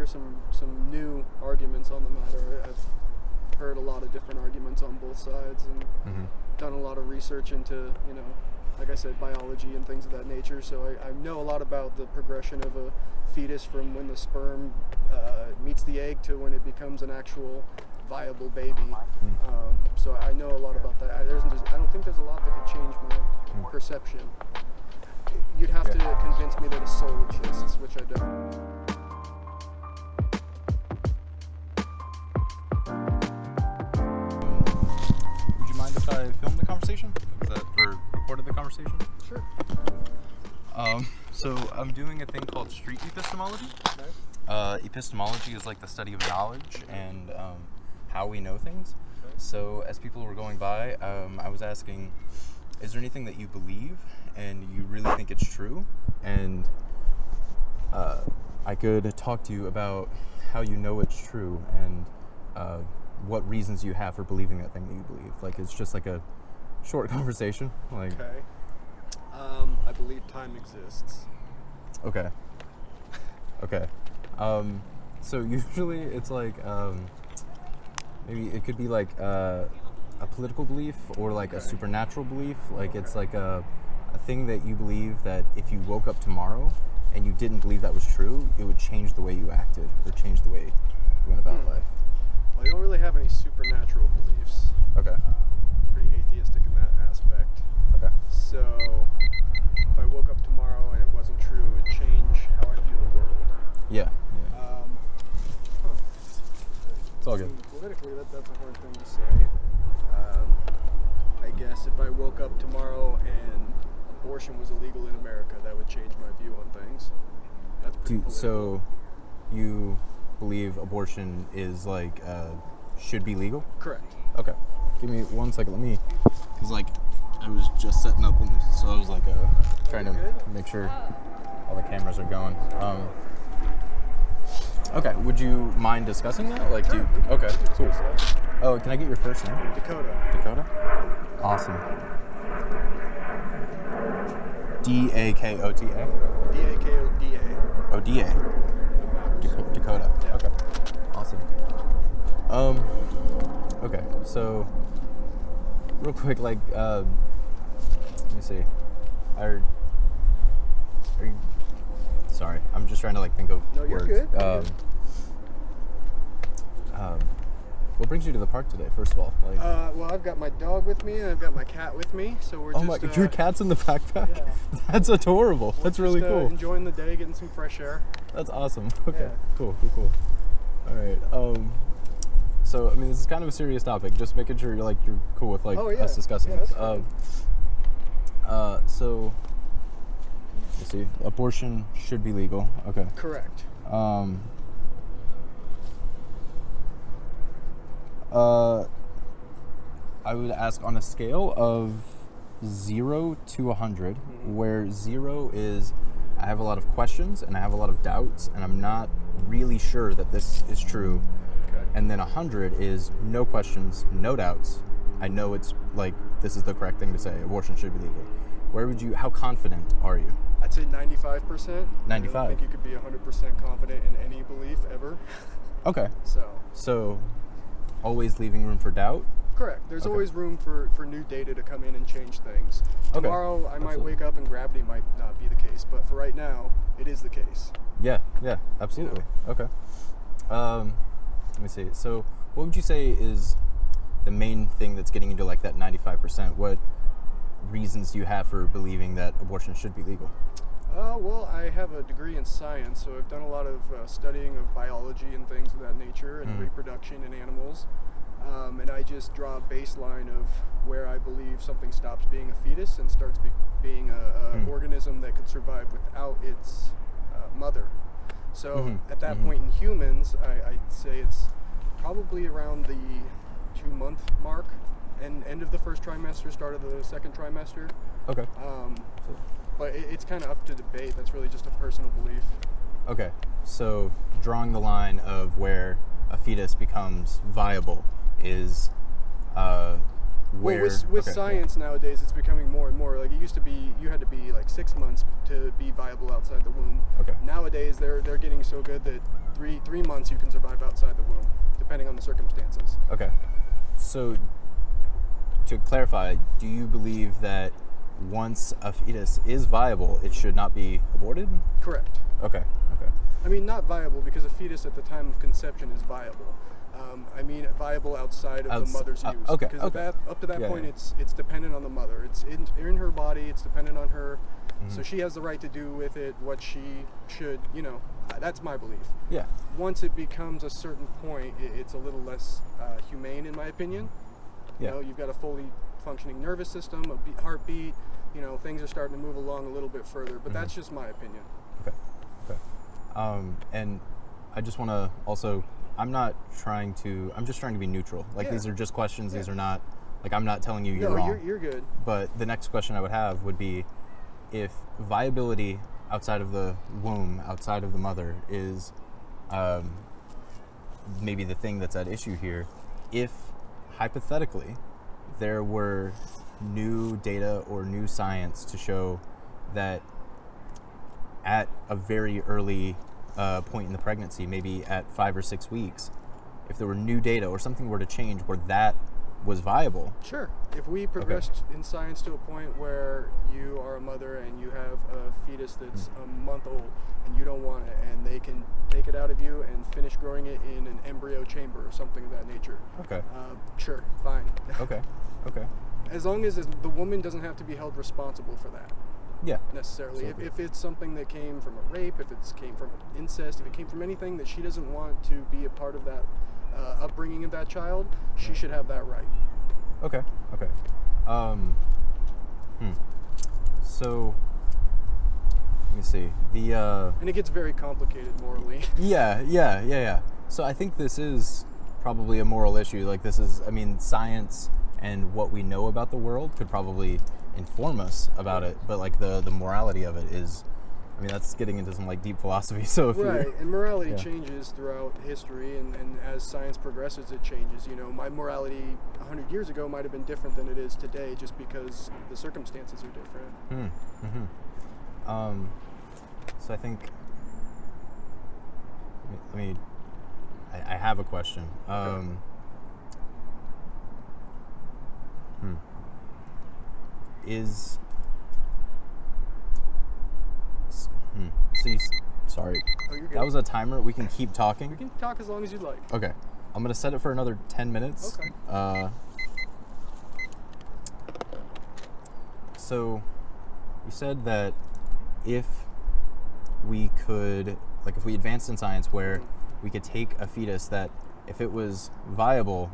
hear some new arguments on the matter. I've heard a lot of different arguments on both sides, and done a lot of research into, like I said, biology and things of that nature. So I know a lot about the progression of a fetus from when the sperm meets the egg to when it becomes an actual viable baby. So I know a lot about that. I don't think there's a lot that could change my perception. You'd have to convince me that a soul exists, which I don't. Would you mind if I filmed the conversation? Or recorded the conversation? Sure. So I'm doing a thing called Street Epistemology. Okay. Epistemology is like the study of knowledge and how we know things. Okay. So as people were going by, I was asking, is there anything that you believe and you really think it's true? And I could talk to you about how you know it's true and what reasons you have for believing that thing that you believe. Like, it's just like a short conversation. Like, okay. I believe time exists. Okay. Okay. So usually it's like, maybe it could be like a political belief or like a supernatural belief. Like, it's like a thing that you believe that if you woke up tomorrow and you didn't believe that was true, it would change the way you acted or change the way you went about life. Well, I don't really have any supernatural beliefs. Okay. Pretty atheistic in that aspect. Okay. So if I woke up tomorrow and it wasn't true, it would change how I view the world. Yeah. It's all good. Politically, that's a hard thing to say. I guess if I woke up tomorrow and abortion was illegal in America, that would change my view on things. That's pretty political. So you believe abortion is like should be legal? Correct. Okay. Give me 1 second. Let me, because like I was just setting up, so I was like trying to make sure all the cameras are going. Okay. Would you mind discussing that? Like, do you, okay, cool. Oh, can I get your first name? Dakoda. Dakoda? Awesome. Dakota. Dakoda. Oh, Da. Dakoda. Yeah. Okay. Awesome. Okay. So, real quick, like, let me see. Are you? Sorry, I'm just trying to like think of No, you're words. good. What brings you to the park today? First of all, like, well, I've got my dog with me and I've got my cat with me, so we're oh just. my, your cat's in the backpack. Yeah. That's adorable. That's really just, cool. Enjoying the day, getting some fresh air. That's awesome. Okay, Yeah. cool. All right. So I mean, this is kind of a serious topic. Just making sure you're cool with us discussing this. So let's see. Abortion should be legal. Okay. Correct. I would ask on a scale of 0 to 100, where 0 is I have a lot of questions and I have a lot of doubts and I'm not really sure that this is true. Okay. And then 100 is no questions, no doubts. I know it's like this is the correct thing to say. Abortion should be legal. How confident are you? I'd say 95%. 95. I don't think you could be 100% confident in any belief ever. Okay. So always leaving room for doubt? Correct. There's Okay. always room for new data to come in and change things. Okay. Tomorrow I might wake up and gravity might not be the case, but for right now, it is the case. Yeah, absolutely. Okay. Let me see. So what would you say is the main thing that's getting you to like that 95%? What reasons do you have for believing that abortion should be legal? Well, I have a degree in science, so I've done a lot of studying of biology and things of that nature and reproduction in animals. And I just draw a baseline of where I believe something stops being a fetus and starts being an organism that could survive without its mother. So at that point in humans, I'd say it's probably around the 2-month mark, and end of the first trimester, start of the second trimester. Okay. But it's kind of up to debate. That's really just a personal belief. Okay. So drawing the line of where a fetus becomes viable is where... Well, with science nowadays, it's becoming more and more. Like, it used to be, you had to be like 6 months to be viable outside the womb. Okay. Nowadays, they're getting so good that three months you can survive outside the womb, depending on the circumstances. Okay. So, to clarify, do you believe that once a fetus is viable, it should not be aborted? Correct. Okay. I mean, not viable, because a fetus at the time of conception is viable. I mean, viable outside of the mother's use. Okay. Because up to that point, yeah. it's dependent on the mother. It's in her body. It's dependent on her. So she has the right to do with it what she should. That's my belief. Yeah. Once it becomes a certain point, it's a little less humane, in my opinion. Yeah. You've got a fully functioning nervous system, a heartbeat. Things are starting to move along a little bit further. But that's just my opinion. Okay. And I just want to also, I'm just trying to be neutral. Like, these are just questions. These are not, like, I'm not telling you you're wrong. You're good. But the next question I would have would be, if viability outside of the womb, outside of the mother, is maybe the thing that's at issue here, if hypothetically there were new data or new science to show that at a very early point in the pregnancy, maybe at 5 or 6 weeks, if there were new data or something were to change where that was viable. Sure. If we progressed in science to a point where you are a mother and you have a fetus that's a month old and you don't want it, and they can take it out of you and finish growing it in an embryo chamber or something of that nature. Okay. Sure, fine. Okay. As long as the woman doesn't have to be held responsible for that. Yeah. Necessarily. If it's something that came from a rape, if it came from incest, if it came from anything that she doesn't want to be a part of that upbringing of that child, she should have that right. Okay. So, let me see. And it gets very complicated morally. Yeah. So I think this is probably a moral issue. Like, science and what we know about the world could probably inform us about it, but like the morality of it is, that's getting into some like deep philosophy. So if and morality changes throughout history, and as science progresses, it changes. My morality 100 years ago might have been different than it is today, just because the circumstances are different. So I think, I have a question. Sorry. Oh, you're good. That was a timer. We can keep talking. We can talk as long as you'd like. Okay. I'm gonna set it for another 10 minutes. Okay. So you said that if we advanced in science where we could take a fetus that, if it was viable,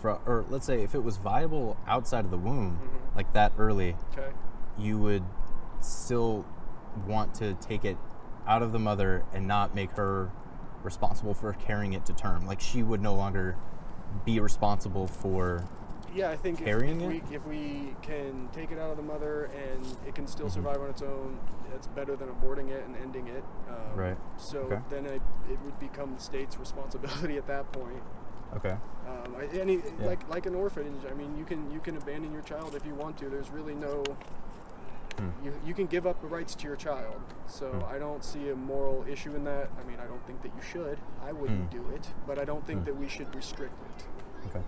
or let's say if it was viable outside of the womb, like that early, you would still want to take it out of the mother and not make her responsible for carrying it to term. Like, she would no longer be responsible for I think carrying if we can take it out of the mother and it can still survive on its own, it's better than aborting it and ending it. Right. So then it would become the state's responsibility at that point. Okay. Like an orphanage, you can abandon your child if you want to. There's really no... You can give up the rights to your child. So I don't see a moral issue in that. I don't think that you should. I wouldn't do it, but I don't think that we should restrict it. Okay.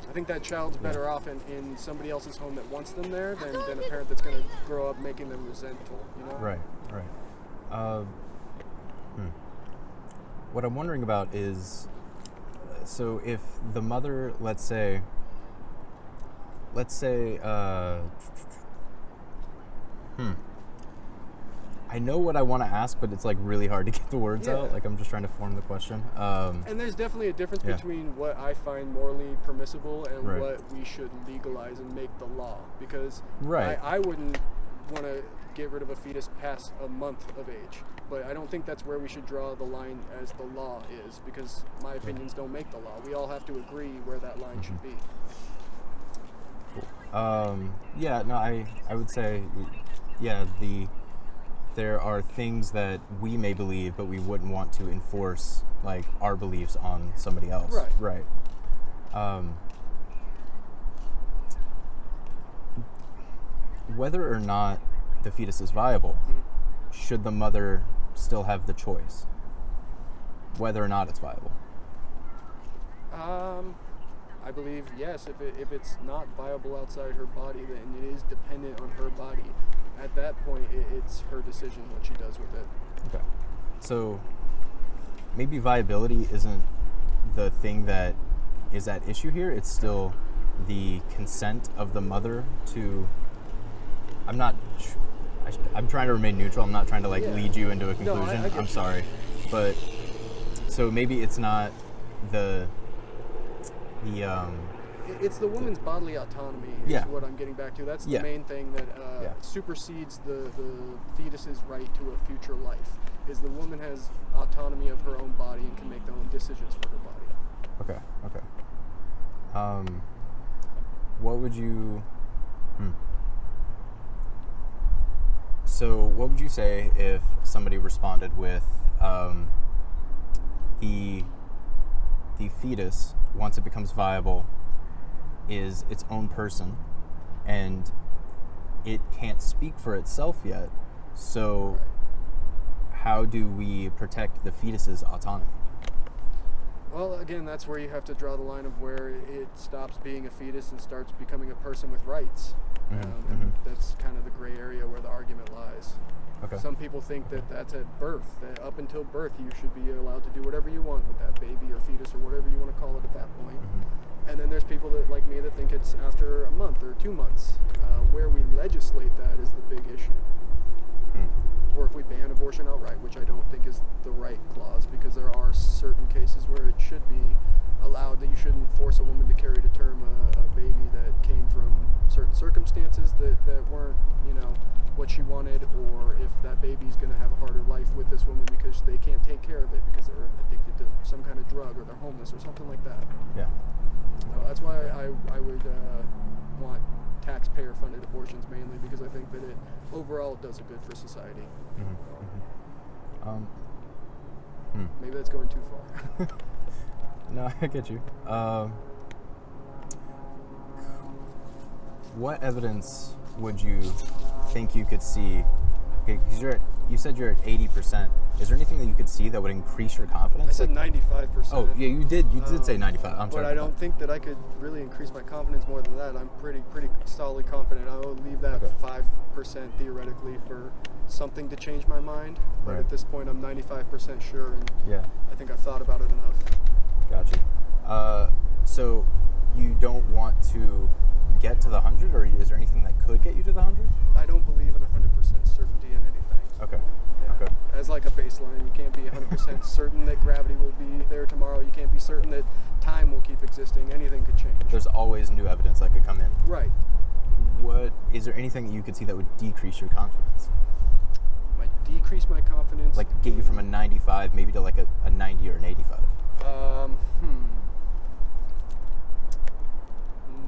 I think that child's better off in somebody else's home that wants them there than a parent that's going to grow up making them resentful. Right. What I'm wondering about is, so if the mother, let's say, I know what I want to ask, but it's like really hard to get the words out. Like, I'm just trying to form the question. And there's definitely a difference between what I find morally permissible and what we should legalize and make the law. Because I wouldn't want to get rid of a fetus past a month of age. But I don't think that's where we should draw the line as the law is, because my opinions don't make the law. We all have to agree where that line should be. I would say, there are things that we may believe, but we wouldn't want to enforce, like, our beliefs on somebody else. Right. whether or not the fetus is viable, should the mother still have the choice whether or not it's viable? I believe yes. If it's not viable outside her body, then it is dependent on her body. At that point, it's her decision what she does with it. Okay. So maybe viability isn't the thing that is at issue here. It's still the consent of the mother to... I'm trying to remain neutral. I'm not trying to lead you into a conclusion. No, I'm sorry. But so maybe it's not it's the woman's bodily autonomy is what I'm getting back to. That's the main thing that supersedes the fetus's right to a future life, is the woman has autonomy of her own body and can make their own decisions for her body. Okay. What would you... So what would you say if somebody responded with the fetus, once it becomes viable, is its own person, and it can't speak for itself yet, so how do we protect the fetus's autonomy? Well, again, that's where you have to draw the line of where it stops being a fetus and starts becoming a person with rights. And that's kind of the gray area where the argument lies. Okay. Some people think that that's at birth, that up until birth you should be allowed to do whatever you want with that baby or fetus or whatever you want to call it at that point. And then there's people that, like me, that think it's after a month or 2 months. Where we legislate that is the big issue. Or if we ban abortion outright, which I don't think is the right clause, because there are certain cases where it should be allowed, that you shouldn't force a woman to carry to term a baby that came from certain circumstances that weren't, what she wanted, or if that baby's going to have a harder life with this woman because they can't take care of it because they're addicted to some kind of drug or they're homeless or something like that. Yeah. That's why I would want taxpayer-funded abortions mainly, because I think that it overall does a good for society. Maybe that's going too far. No, I get you. What evidence would you think you could see? Okay, because you said you're at 80%. Is there anything that you could see that would increase your confidence? I said 95%. Oh, yeah, you did say 95. I'm sorry. But I don't think that I could really increase my confidence more than that. I'm pretty solidly confident. I will leave that 5% theoretically for something to change my mind. But at this point, I'm 95% sure, and I think I've thought about it enough. Got you. So you don't want to get to the 100, or is there anything that could get you to the 100? I don't believe in 100% certainty in anything. Okay. Yeah. Okay. As like a baseline, you can't be 100% certain that gravity will be there tomorrow. You can't be certain that time will keep existing. Anything could change. There's always new evidence that could come in. Right. Is there anything that you could see that would decrease your confidence? Might decrease my confidence. Like get you from a 95 maybe to like a 90 or an 85?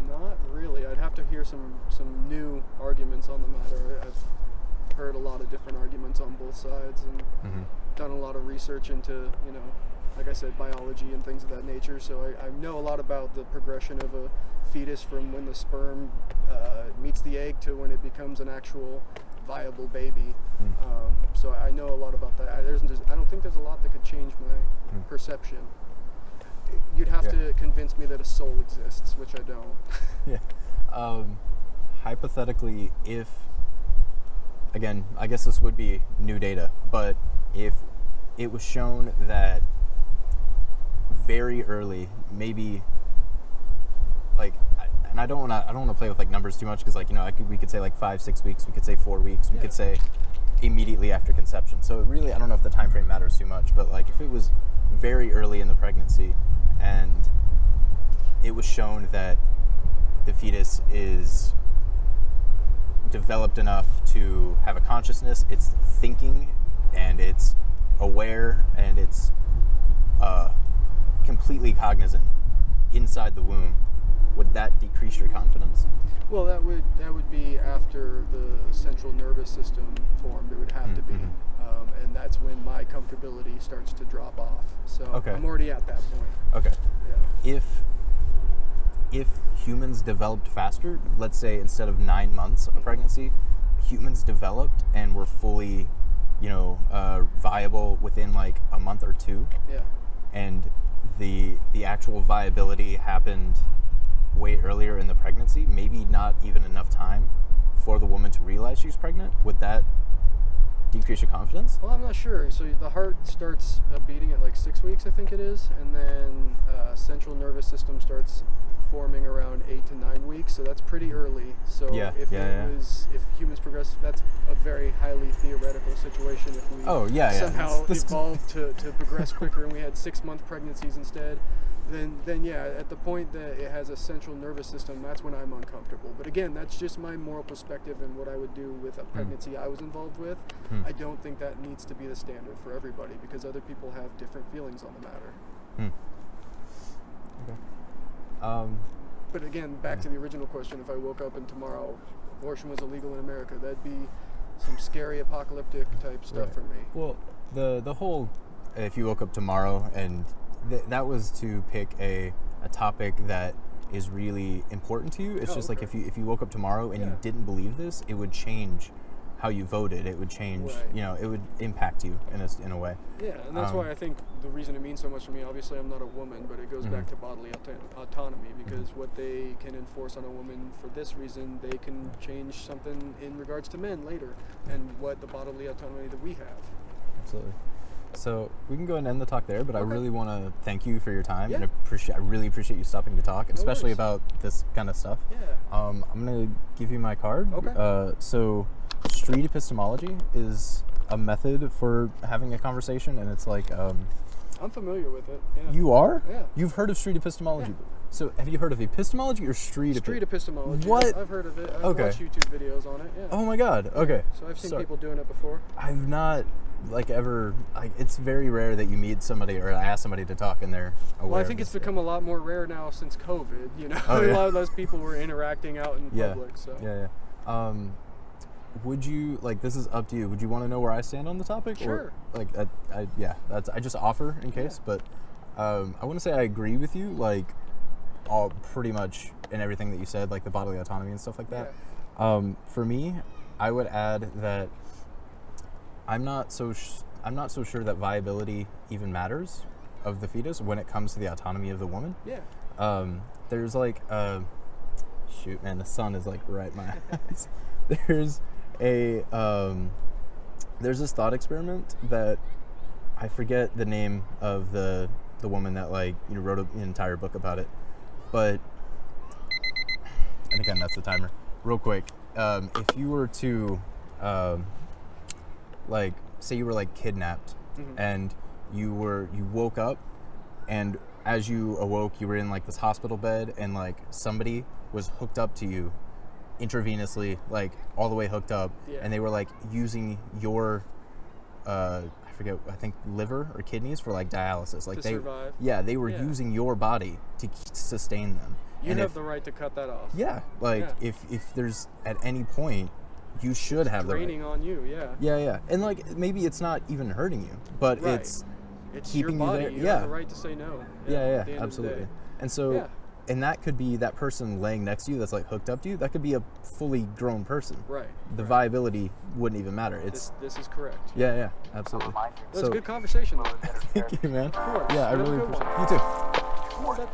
Not really. I'd have to hear some new arguments on the matter. I've heard a lot of different arguments on both sides and done a lot of research into, like I said, biology and things of that nature. So I know a lot about the progression of a fetus from when the sperm meets the egg to when it becomes an actual viable baby. So I know a lot about that. I don't think there's a lot that could change my perception. You'd have to convince me that a soul exists, which I don't. Hypothetically, if, again, I guess this would be new data, but if it was shown that very early, maybe, and I don't want to play with numbers too much, because we could say 5-6 weeks, we could say 4 weeks, we could say immediately after conception. So really, I don't know if the time frame matters too much, but if it was very early in the pregnancy and it was shown that the fetus is developed enough to have a consciousness, it's thinking and it's aware and it's completely cognizant inside the womb, would that decrease your confidence? Well, that would be after the central nervous system formed. It would have to be, and that's when my comfortability starts to drop off. So I'm already at that point. Okay. Yeah. If humans developed faster, let's say instead of 9 months of pregnancy, humans developed and were fully, viable within like a month or two. Yeah. And the actual viability happened way earlier in the pregnancy, maybe not even enough time for the woman to realize she's pregnant, would that decrease your confidence? Well, I'm not sure. So the heart starts beating at like 6 weeks, I think it is, and then central nervous system starts forming around 8 to 9 weeks. So that's pretty early. So if humans progress, that's a very highly theoretical situation. If we somehow evolved to progress quicker and we had 6-month pregnancies instead, then at the point that it has a central nervous system, that's when I'm uncomfortable. But again, that's just my moral perspective and what I would do with a pregnancy I was involved with. I don't think that needs to be the standard for everybody because other people have different feelings on the matter. Okay. But again, back to the original question, if I woke up and tomorrow abortion was illegal in America, that'd be some scary apocalyptic type stuff for me. Well, the whole, if you woke up tomorrow and that was to pick a topic that is really important to you. It's like if you woke up tomorrow and you didn't believe this, it would change how you voted. It would change, it would impact you in a way. Yeah, and that's why I think the reason it means so much to me, obviously I'm not a woman, but it goes back to bodily autonomy, because what they can enforce on a woman for this reason, they can change something in regards to men later, and what the bodily autonomy that we have. Absolutely. So we can go ahead and end the talk there, but I really want to thank you for your time, and I really appreciate you stopping to talk, especially about this kind of stuff. Yeah. I'm going to give you my card. Okay. So Street Epistemology is a method for having a conversation, and it's like... I'm familiar with it. Yeah. You are? Yeah. You've heard of Street Epistemology? Yeah. So have you heard of epistemology or street epistemology? What? I've heard of it. I've watched YouTube videos on it. Yeah. Oh my God. Okay. So I've seen people doing it before. I've not it's very rare that you meet somebody or ask somebody to talk and they're aware. Well, I think it's become a lot more rare now since COVID. A lot of those people were interacting out in public. So. Yeah. Would you this is up to you? Would you want to know where I stand on the topic? Sure. Or, I just offer in case, but I wouldn't say I agree with you all pretty much in everything that you said, like the bodily autonomy and stuff like that. Yeah. For me, I would add that I'm not so sure that viability even matters of the fetus when it comes to the autonomy of the woman. Yeah. There's shoot, man, the sun is right in my eyes. There's this thought experiment that I forget the name of the woman that wrote an entire book about it, but and again that's the timer. Real quick, if you were to say you were kidnapped and you woke up, and as you awoke you were in this hospital bed and somebody was hooked up to you intravenously, all the way hooked up, and they were using your I think liver or kidneys for dialysis, to survive. They were using your body to sustain them. You have the right to cut that off. If there's at any point, you should have the right. Draining on you. And maybe it's not even hurting you, but it's keeping your body. you there. You have the right to say no. Yeah, absolutely. And so and that could be that person laying next to you that's hooked up to you. That could be a fully grown person. Right. The viability wouldn't even matter. This is correct. Yeah, absolutely. That's a good conversation though. Thank you, man. Of course. Yeah, I really appreciate it. You too.